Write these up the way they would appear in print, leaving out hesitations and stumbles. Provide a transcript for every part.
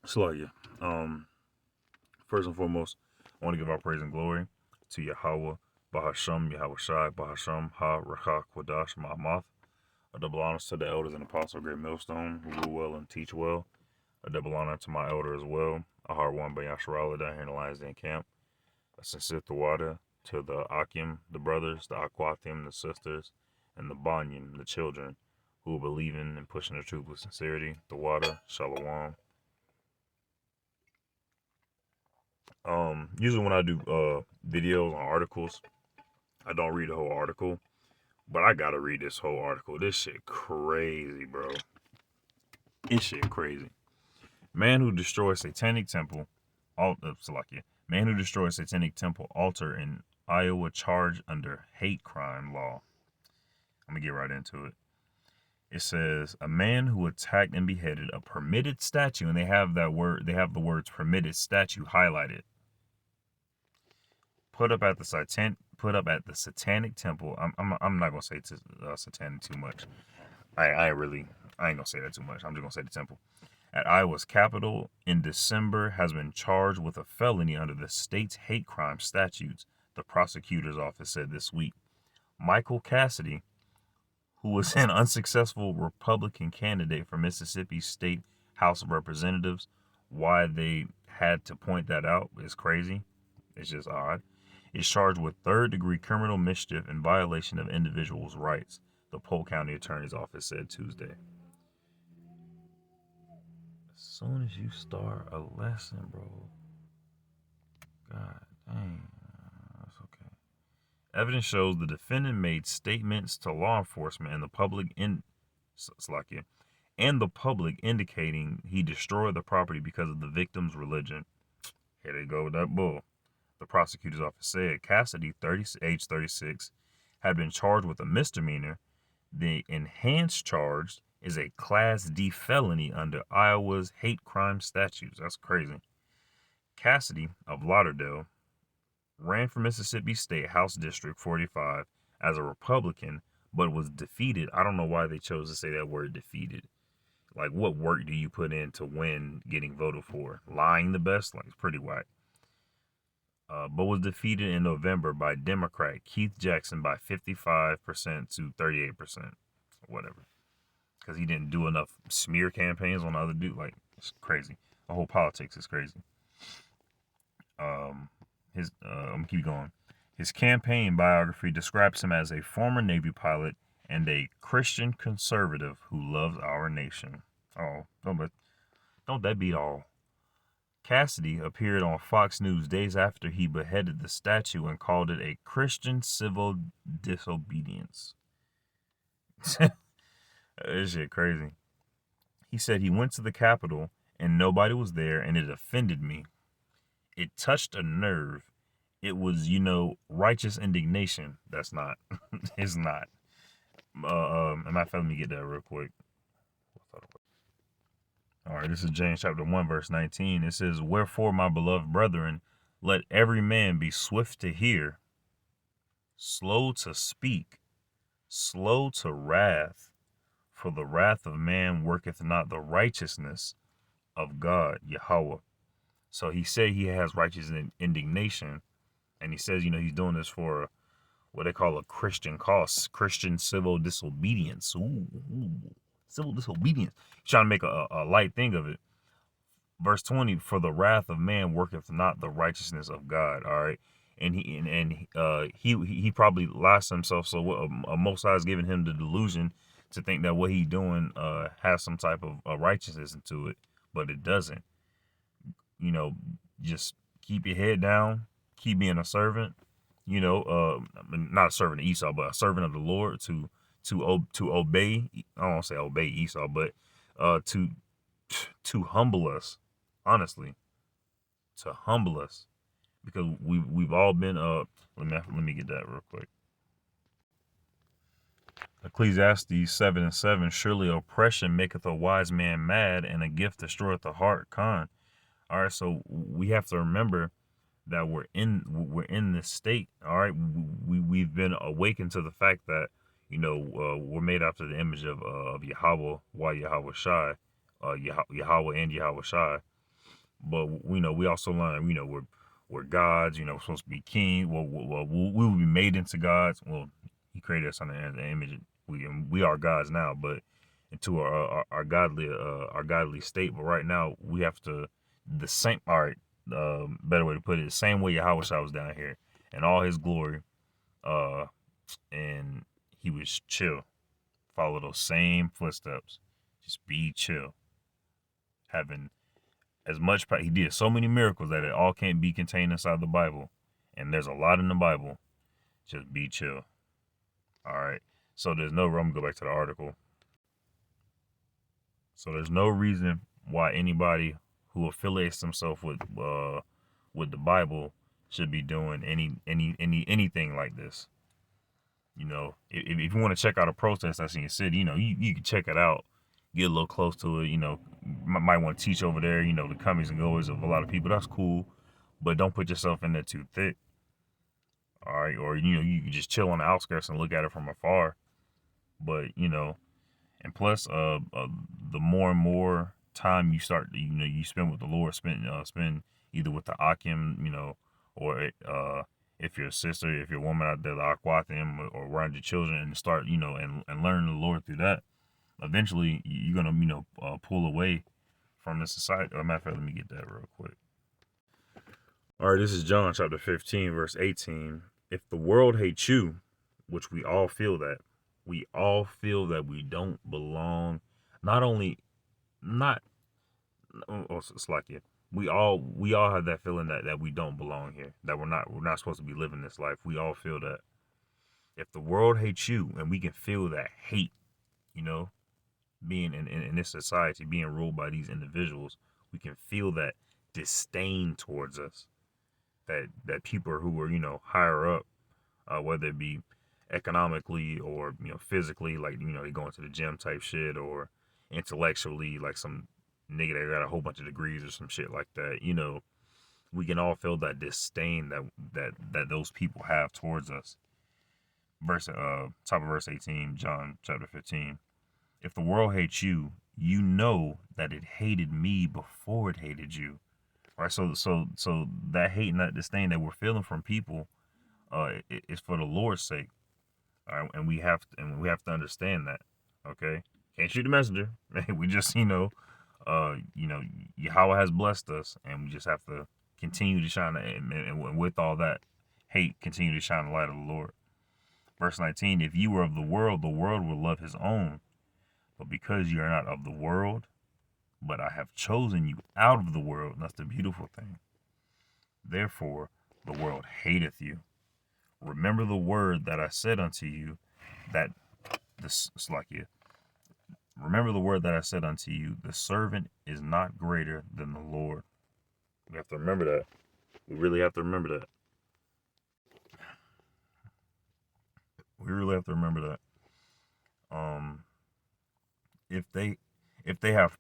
Slagia. First and foremost, I want to give our praise and glory to Yahweh, Bahasham, Yahweh Shai, Bahasham, Ha, Rachak, Wadash, Mahamath. A double honor to the elders and apostles of Great Millstone, who rule well and teach well. A double honor to my elder as well, a heart won by Yasharala down here in the Lions Den camp. A sincere Thawada to the Akim, the brothers, the Aquatim, the sisters, and the Banyan, the children, who believe in and pushing the truth with sincerity. Thawada, Shalom. Usually when I do videos on articles, I don't read the whole article, but I gotta read this whole article. This shit crazy, bro. This shit crazy. Man who destroys satanic temple, Salakia. Man who destroys satanic temple altar in Iowa charged under hate crime law. I'm gonna get right into it. It says a man who attacked and beheaded a permitted statue, and they have that word. They have the words "permitted statue" highlighted. Put up at the satanic temple. I'm not gonna say satanic too much. I ain't gonna say that too much. I'm just gonna say the temple at Iowa's Capitol in December has been charged with a felony under the state's hate crime statutes, the prosecutor's office said this week. Michael Cassidy, who was an unsuccessful Republican candidate for Mississippi State House of Representatives, why they had to point that out is crazy. It's just odd. Is charged with third-degree criminal mischief in violation of individuals' rights, the Polk County Attorney's Office said Tuesday. As soon as you start a lesson, bro. God dang. That's okay. Evidence shows the defendant made statements to law enforcement and the public indicating he destroyed the property because of the victim's religion. Here they go with that bull. The prosecutor's office said Cassidy, age 36, had been charged with a misdemeanor. The enhanced charge is a Class D felony under Iowa's hate crime statutes. That's crazy. Cassidy of Lauderdale ran for Mississippi State House District 45 as a Republican, but was defeated. I don't know why they chose to say that word defeated. Like, what work do you put in to win getting voted for? Lying the best? Like, it's pretty whack. But was defeated in November by Democrat Keith Jackson by 55% to 38%. Whatever. Because he didn't do enough smear campaigns on other dudes. Like, it's crazy. The whole politics is crazy. I'm gonna keep going. His campaign biography describes him as a former Navy pilot and a Christian conservative who loves our nation. Oh, don't that be all? Cassidy appeared on Fox News days after he beheaded the statue and called it a Christian civil disobedience. This shit crazy. He said he went to the Capitol and nobody was there and it offended me. It touched a nerve. It was, righteous indignation. That's not. It's not. Let me get that real quick. All right, this is James chapter 1, verse 19. It says, wherefore, my beloved brethren, let every man be swift to hear, slow to speak, slow to wrath, for the wrath of man worketh not the righteousness of God, Yahweh. So he said he has righteous indignation, and he says, he's doing this for what they call a Christian cause, Christian civil disobedience. Ooh. Civil disobedience. He's trying to make a light thing of it. Verse 20, for the wrath of man worketh not the righteousness of God. All right. And he probably lies to himself. So Most High is giving him the delusion to think that what he's doing has some type of righteousness into it, but it doesn't. Just keep your head down, keep being a servant, not a servant of Esau, but a servant of the Lord to obey. I don't want to say obey Esau, but to humble us, honestly, to humble us, because we've all been let me get that real quick. Ecclesiastes 7:7, surely oppression maketh a wise man mad, and a gift destroyeth the heart. All right, so we have to remember that we're in this state. All right, we've been awakened to the fact that we're made after the image of Yahweh, Yahweh Shai, Yahweh and Yahweh Shai. But we know we also learn, we're gods. We're supposed to be king. Well, we will be made into gods. Well, He created us on the image. We are gods now, but into our godly state. But right now we have to the same. All right, better way to put it, the same way Yahweh Shai was down here in all His glory, and He was chill. Follow those same footsteps. Just be chill. Having as much power. He did so many miracles that it all can't be contained inside the Bible. And there's a lot in the Bible. Just be chill. All right. So there's no, I'm going to go back to the article. So there's no reason why anybody who affiliates themselves with the Bible should be doing anything like this. If you want to check out a protest that's in your city, you can check it out, get a little close to it. Might want to teach over there. The comings and goers of a lot of people. That's cool, but don't put yourself in there too thick. All right, or you can just chill on the outskirts and look at it from afar. But and plus, the more and more time you start, you spend with the Lord, spend either with the Akim, or if you're a sister, if you're a woman out there, the Akwathim, or around your children, and start, and learn the Lord through that. Eventually, you're gonna, pull away from the society. Matter of fact, let me get that real quick. All right, this is John chapter 15, verse 18. If the world hates you, which we all feel that we don't belong. It's like it. We all have that feeling that we don't belong here, that we're not supposed to be living this life. We all feel that. If the world hates you, and we can feel that hate, being in this society, being ruled by these individuals, we can feel that disdain towards us. That people who are higher up, whether it be economically or physically, like they go into the gym type shit, or intellectually, like some nigga that got a whole bunch of degrees or some shit like that. We can all feel that disdain that those people have towards us. Top of verse 18, John chapter 15. If the world hates you, you know that it hated me before it hated you. Right? So that hate and that disdain that we're feeling from people, is for the Lord's sake. All right? And we have to understand that. Okay? Can't shoot the messenger. We just, Yahweh has blessed us, and we just have to continue to shine, and with all that hate, continue to shine the light of the Lord. Verse 19, if you were of the world will love his own. But because you are not of the world, but I have chosen you out of the world. And that's the beautiful thing. Therefore, the world hateth you. Remember the word that I said unto you, remember the word that I said unto you, the servant is not greater than the Lord. We have to remember that. We really have to remember that. If they have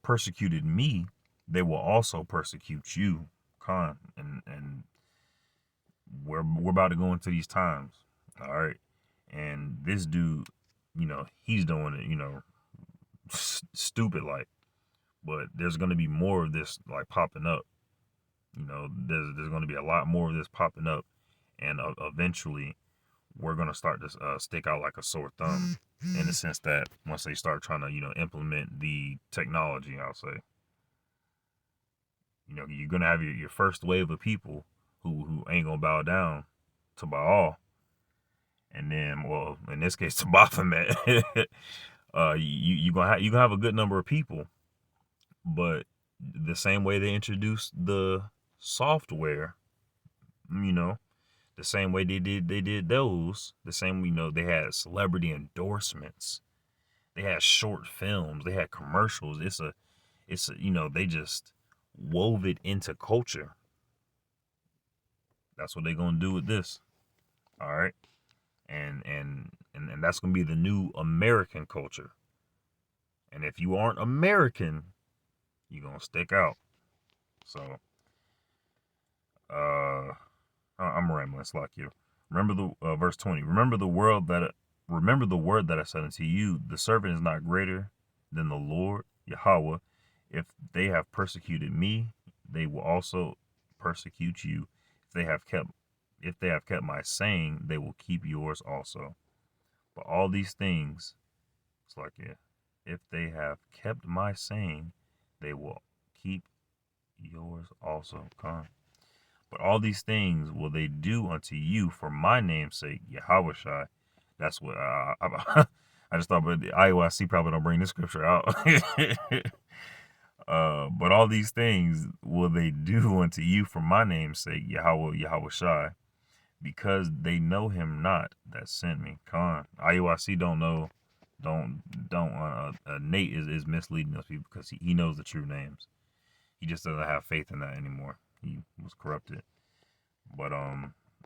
persecuted me, they will also persecute you, Khan. And we're about to go into these times, all right. And this dude, he's doing it, stupid like. But there's gonna be more of this like popping up. There's gonna be a lot more of this popping up, and eventually we're going to start to stick out like a sore thumb, in the sense that once they start trying to, implement the technology, I'll say, you're going to have your first wave of people who ain't going to bow down to Baal. And then, well, in this case, to Baphomet. You're going to have a good number of people. But the same way they introduced the software, the same way they did those, the same, they had celebrity endorsements, they had short films, they had commercials. It's a they just wove it into culture. That's what they're gonna do with this. All right. And that's gonna be the new American culture. And if you aren't American, you're gonna stick out. So I'm rambling. It's like you. Remember the verse 20. Remember the word that I said unto you. The servant is not greater than the Lord. Yahweh, if they have persecuted me, they will also persecute you. If they have kept my saying, they will keep yours also. But all these things, it's like, yeah, if they have kept my saying, they will keep yours also. Come. But all these things will they do unto you for my name's sake, Yahweh. That's what I just thought, but the IOIC probably don't bring this scripture out. But all these things will they do unto you for my name's sake, Yahweh, because they know him not that sent me. Con IOIC don't know, don't. Nate is misleading those people because he knows the true names. He just doesn't have faith in that anymore. He was corrupted. But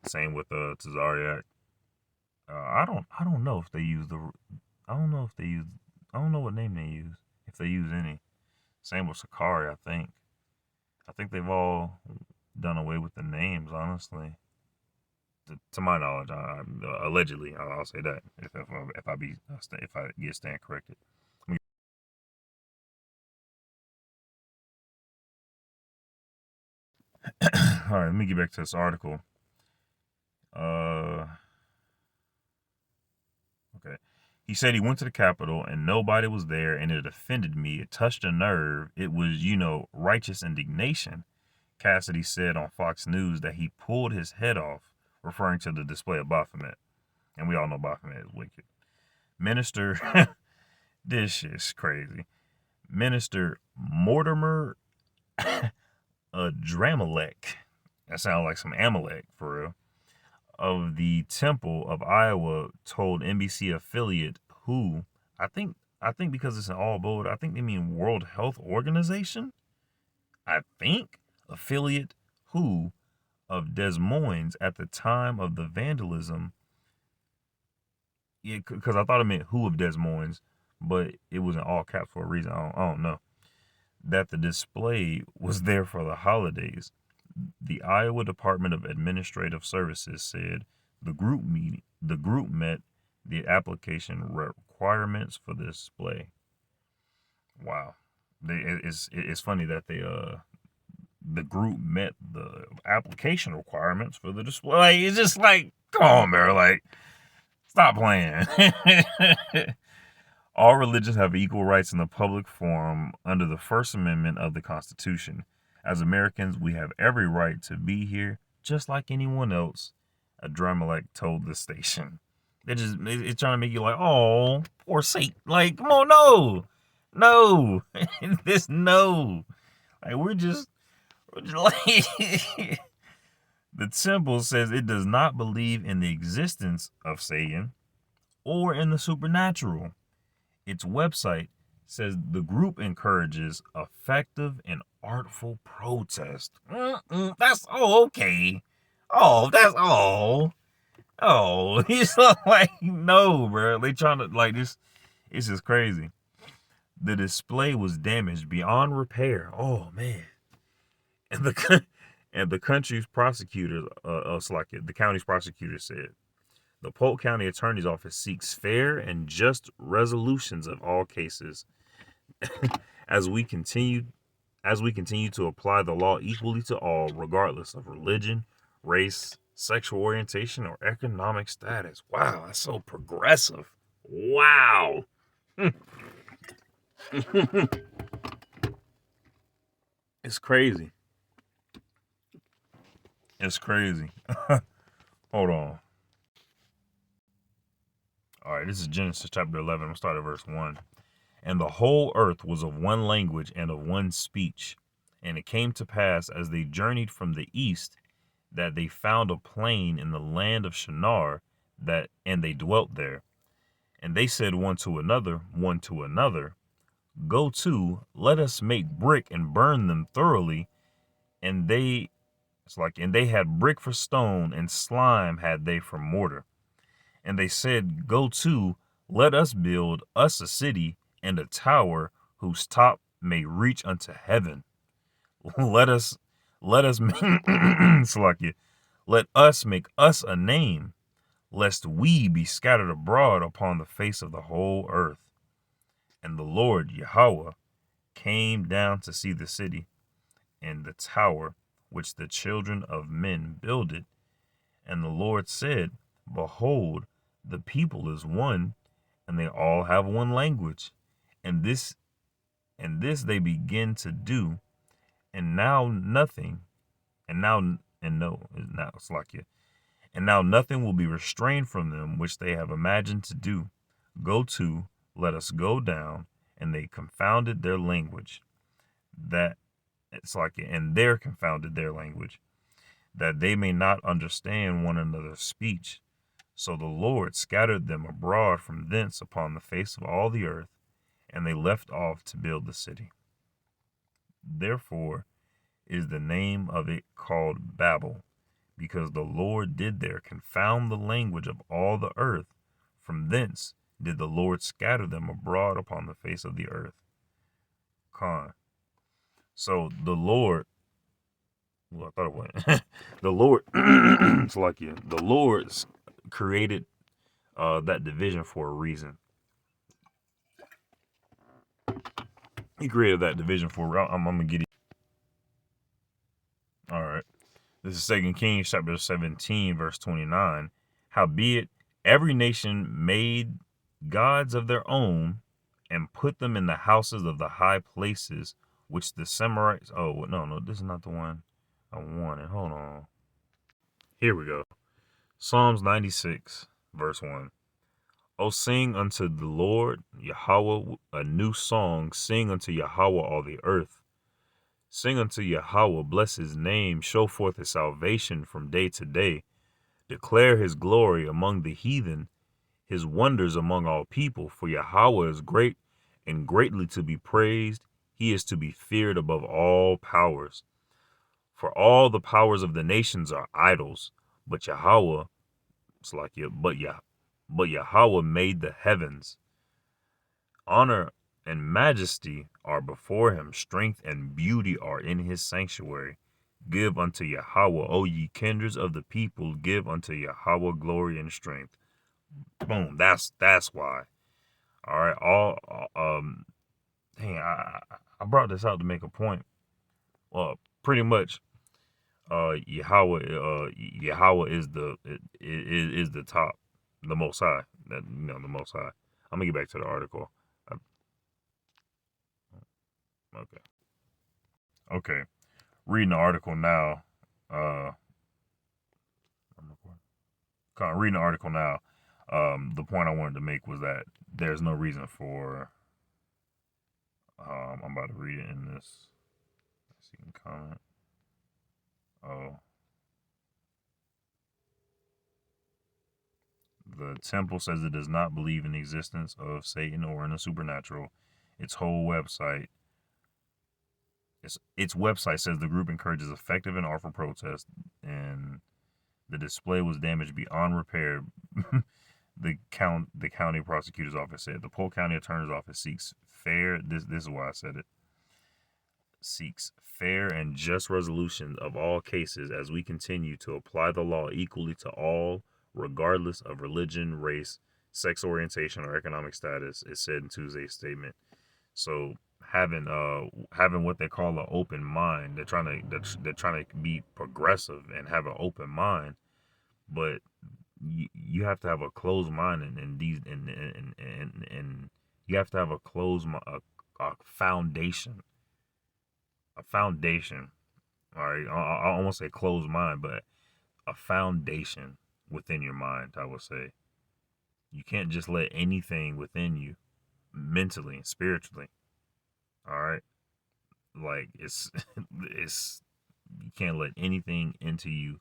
same with Tazariak. I don't know if they use I don't know if they use I don't know what name they use, if they use any. Same with Sakari, I think. I think they've all done away with the names, honestly. To my knowledge, allegedly, I'll say that if I get stand corrected. All right, let me get back to this article. Okay. He said he went to the Capitol and nobody was there and it offended me. It touched a nerve. It was, righteous indignation. Cassidy said on Fox News that he pulled his head off, referring to the display of Baphomet. And we all know Baphomet is wicked. Minister, this is crazy. Minister Mortimer Dramalek, that sounds like some Amalek for real, of the Temple of Iowa told NBC affiliate WHO, I think because it's an all bold, I think they mean World Health Organization. I think affiliate WHO of Des Moines at the time of the vandalism. Yeah, because I thought it meant WHO of Des Moines, but it was in all caps for a reason. I don't know. That the display was there for the holidays. The Iowa Department of Administrative Services said the group met the application requirements for the display. Wow, it's funny that the group met the application requirements for the display. Like, it's just like, come on, man, like, stop playing. All religions have equal rights in the public forum under the First Amendment of the Constitution. As Americans, we have every right to be here, just like anyone else, a Dramalek told the station. It's trying to make you like, oh, poor Satan. Like, come on, no. No. Like, we're just like, the temple says it does not believe in the existence of Satan or in the supernatural. Its website says the group encourages effective and artful protest. That's okay. That's he's like, no, bro. They trying to like this. It's just crazy. The display was damaged beyond repair. Oh man. And the country's prosecutor, the county's prosecutor said, the Polk County Attorney's Office seeks fair and just resolutions of all cases as we continue to apply the law equally to all, regardless of religion, race, sexual orientation, or economic status. Wow, that's so progressive. Wow. It's crazy. It's crazy. Hold on. All right, this is Genesis chapter 11. I'm going to start at verse 1. And the whole earth was of one language and of one speech. And it came to pass as they journeyed from the east that they found a plain in the land of Shinar, and they dwelt there. And they said one to another, go to, let us make brick and burn them thoroughly. And they had brick for stone, and slime had they for mortar. And they said, go to, let us build us a city and a tower whose top may reach unto heaven. Let us make let us make us a name, lest we be scattered abroad upon the face of the whole earth. And the Lord Yahweh came down to see the city and the tower which the children of men builded. And the Lord said, Behold, the people is one, and they all have one language. And this they begin to do, and now nothing, and now and no, now it's like it. And now nothing will be restrained from them which they have imagined to do. Go to, let us go down, and they confounded their language. That it's like it, and they're confounded their language, that they may not understand one another's speech. So the Lord scattered them abroad from thence upon the face of all the earth, and they left off to build the city. Therefore is the name of it called Babel, because the Lord did there confound the language of all the earth. From thence did the Lord scatter them abroad upon the face of the earth. Con. So the Lord, well, I thought it went. The Lord, it's like you. The Lord created that division for a reason. He created that division for. I'm gonna get it. All right. This is 2 Kings chapter 17, verse 29. Howbeit, every nation made gods of their own and put them in the houses of the high places, which the Semarites. Oh, no, this is not the one I wanted. Hold on. Here we go. Psalms 96, verse 1. O sing unto the Lord Yahweh a new song. Sing unto Yahweh all the earth. Sing unto Yahweh, bless his name, show forth his salvation from day to day. Declare his glory among the heathen, his wonders among all people. For Yahweh is great and greatly to be praised. He is to be feared above all powers. For all the powers of the nations are idols, but Yahweh, it's like it, but Yahweh made the heavens. Honor and majesty are before him. Strength and beauty are in his sanctuary. Give unto Yahweh, O ye kindreds of the people, give unto Yahweh glory and strength. Boom. That's why. All right. Dang, I brought this out to make a point. Well, pretty much, Yahweh is the top, the Most High. The Most High. I'm gonna get back to the article. Okay. Reading the article now. Reading the article now. The point I wanted to make was that there's no reason for. I'm about to read it in this. Let's see, you can comment. Oh. The temple says it does not believe in the existence of Satan or in the supernatural. Its website says the group encourages effective and artful protest, and the display was damaged beyond repair. The county prosecutor's office said. The Polk County Attorney's Office seeks fair. This is why I said it. Seeks fair and just resolution of all cases as we continue to apply the law equally to all, regardless of religion, race, sex orientation, or economic status. It said in Tuesday's statement. So having what they call an open mind, they're trying to be progressive and have an open mind, but you have to have a closed mind and you have to have a a foundation. A foundation. All right, I almost say closed mind, but a foundation within your mind, I would say. You can't just let anything within you, mentally and spiritually. All right, like it's you can't let anything into you.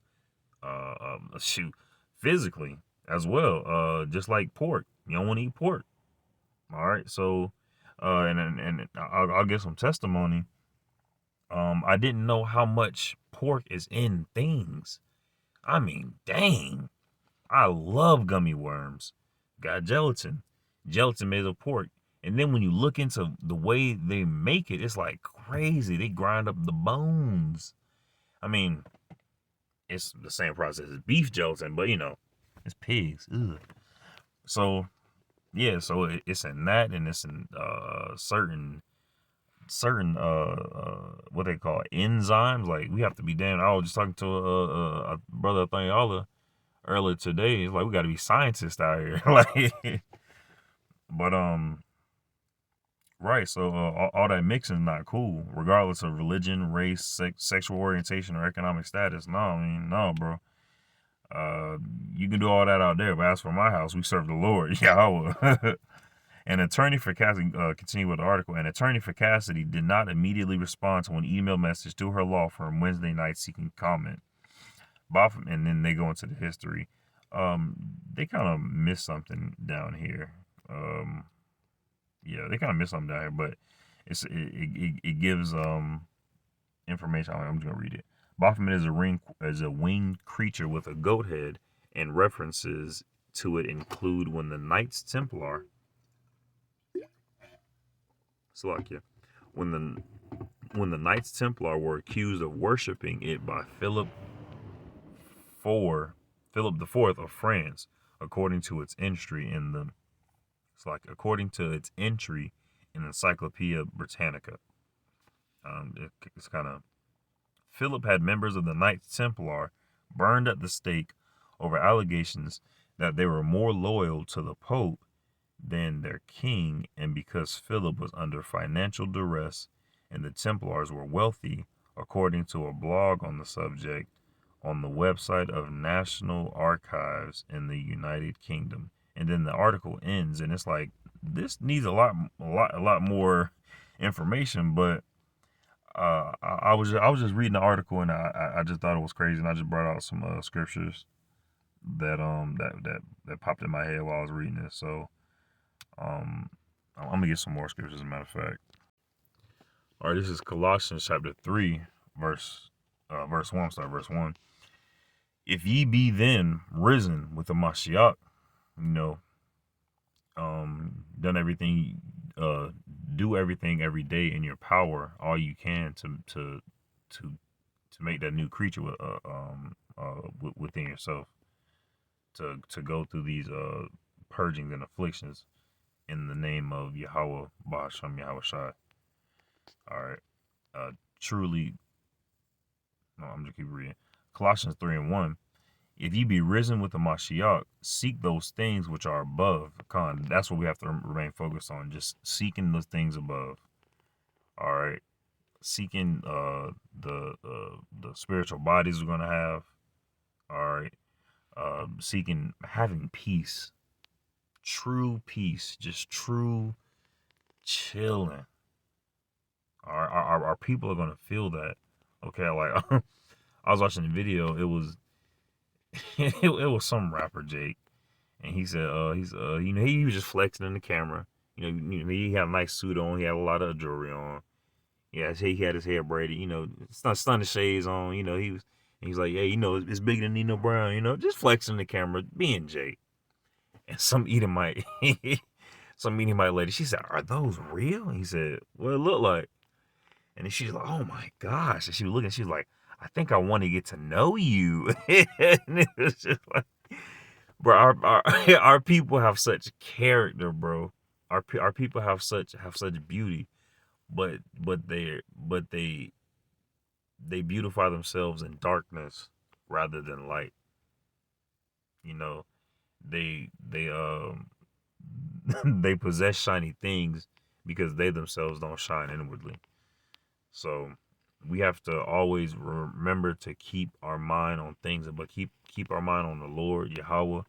Shoot, physically as well. Just like pork, you don't want to eat pork. All right, so and I'll give some testimony. I didn't know how much pork is in things. I mean, dang. I love gummy worms. Got gelatin. Gelatin made of pork. And then when you look into the way they make it, it's like crazy. They grind up the bones. I mean, it's the same process as beef gelatin, but it's pigs. Ugh. So, yeah, so it's in that, and it's in certain what they call enzymes. Like we have to be damn. I was just talking to a brother Thanyala earlier today. It's like we got to be scientists out here. Like, but right. So all that mixing is not cool, regardless of religion, race, sexual orientation, or economic status. No, I mean no, bro. You can do all that out there, but as for my house, we serve the Lord, Yahweh. An attorney for Cassidy, continue with the article, an attorney for Cassidy did not immediately respond to an email message to her law firm Wednesday night seeking comment. And then they go into the history. They kind of missed something down here. Yeah, they kind of missed something down here, but it gives information. I'm just gonna read it. Baphomet is a winged creature with a goat head, and references to it include when the Knights Templar, Slovakia, when the Knights Templar were accused of worshiping it by Philip IV of France, according to its entry in Encyclopedia Britannica. It's kind of Philip had members of the Knights Templar burned at the stake over allegations that they were more loyal to the Pope than their king, and because Philip was under financial duress and the Templars were wealthy, according to a blog on the subject on the website of National Archives in the United Kingdom. And then the article ends, and it's like this needs a lot more information, but I was just reading the article, and I just thought it was crazy, and I just brought out some scriptures that popped in my head while I was reading this. So I'm gonna get some more scriptures, as a matter of fact. All right, this is Colossians chapter 3, verse 1. Start verse 1. If ye be then risen with the Mashiach, done everything, do everything every day in your power, all you can to make that new creature within yourself, to go through these purgings and afflictions in the name of Yahweh Bahasham Yahweh Shai. All right, truly. No, I'm just keep reading. Colossians 3:1. If ye be risen with the Mashiach, seek those things which are above. That's what we have to remain focused on. Just seeking those things above. All right. Seeking the spiritual bodies we're gonna have. All right. Seeking having peace. True peace. Just true chilling. Our people are gonna feel that. Okay, like I was watching the video. It was it was some rapper Jake, and he said he was just flexing in the camera. He had a nice suit on. He had a lot of jewelry on. Yeah, he had his hair braided. Stunning shades on. He's like, yeah, it's bigger than Nino Brown. Just flexing in the camera, being Jake. And some Edomite lady, she said, "Are those real?" And he said, "Well, it looked like." And then she's like, "Oh my gosh!" And she was looking. She's like, "I think I want to get to know you." And it was just like, bro, our people have such character, bro. Our people have such beauty, but they beautify themselves in darkness rather than light. They they possess shiny things because they themselves don't shine inwardly. So we have to always remember to keep our mind on things, but keep our mind on the Lord, Yahweh.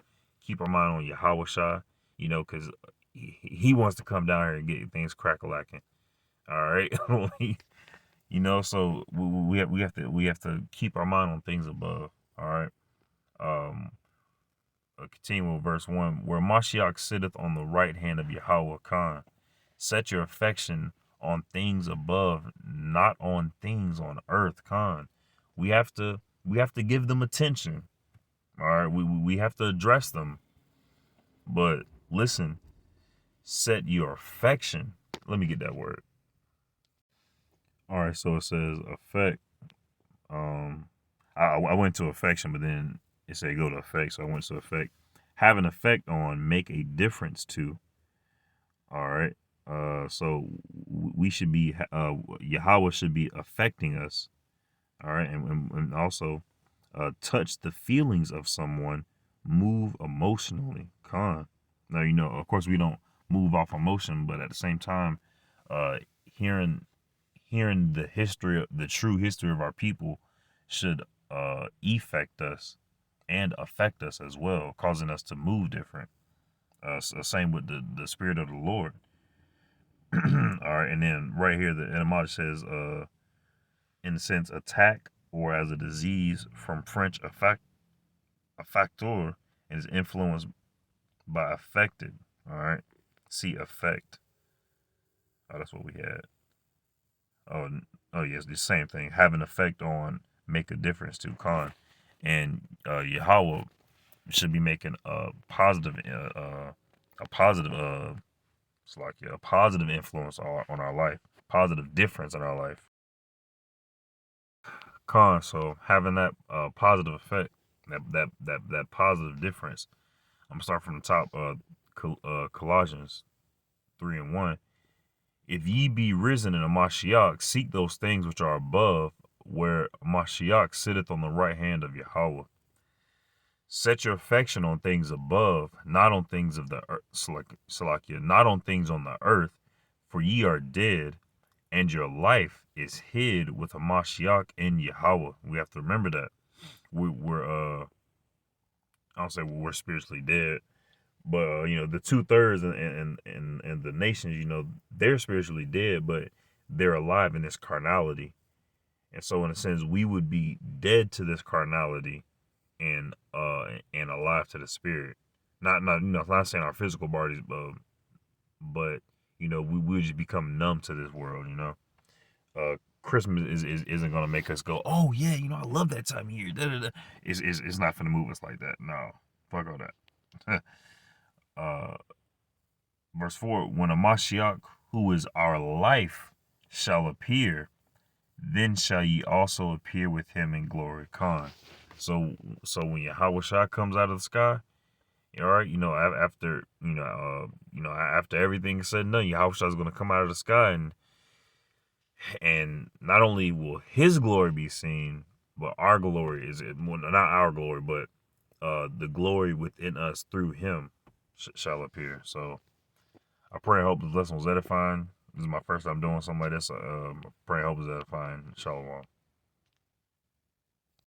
Keep our mind on Yahweh Shai, because he wants to come down here and get things crack-a-lacking. All right. So we have to keep our mind on things above. All right. Continue with verse 1. Where Mashiach sitteth on the right hand of Yahweh Khan, set your affection on things above, not on things on earth. Khan. We have to give them attention. All right, we have to address them. But listen, set your affection. Let me get that word. All right, so it says affect. I went to affection, but then it said go to effect, so I went to effect. Have an effect on, make a difference to. All right. So we should be, Yahweh should be affecting us. All right. And also touch the feelings of someone, move emotionally. Now, of course, we don't move off emotion, but at the same time, uh, hearing the true history of our people should affect us and affect us as well, causing us to move different. Same with the spirit of the Lord. All right, and then right here, the etymology says, in a sense, attack or as a disease from French affector, and is influenced by affected. All right, see effect. Oh, that's what we had. Oh, oh yes, the same thing. Have an effect on, make a difference to Khan, and Yahweh should be making a positive, it's like a positive influence on our life, positive difference in our life. So having that positive effect, that positive difference. I'm gonna start from the top. Colossians 3:1. If ye be risen in a Mashiach, seek those things which are above, where Mashiach sitteth on the right hand of Yahweh. Set your affection on things above, not on things of the earth, Salakia, not on things on the earth, for ye are dead, and your life is hid with a Mashiach in Yahweh. We have to remember that. We're I don't say we're spiritually dead, but the 2/3 and the nations, they're spiritually dead, but they're alive in this carnality. And so in a sense, we would be dead to this carnality and alive to the spirit. Not saying our physical bodies, but we would just become numb to this world. Christmas isn't gonna make us go, oh yeah, I love that time of year. Da, da, da. It's not gonna move us like that. No, fuck all that. uh, Verse 4: When a Mashiach, who is our life, shall appear, then shall ye also appear with him in glory. So when Yahweh Shai comes out of the sky, all right, after after everything is said and done, Yahweh Shai is going to come out of the sky, and not only will His glory be seen, but our glory not our glory, but the glory within us through Him shall appear. So I pray and hope this lesson was edifying. This is my first time doing something like this. I pray and hope it's edifying. Shalom.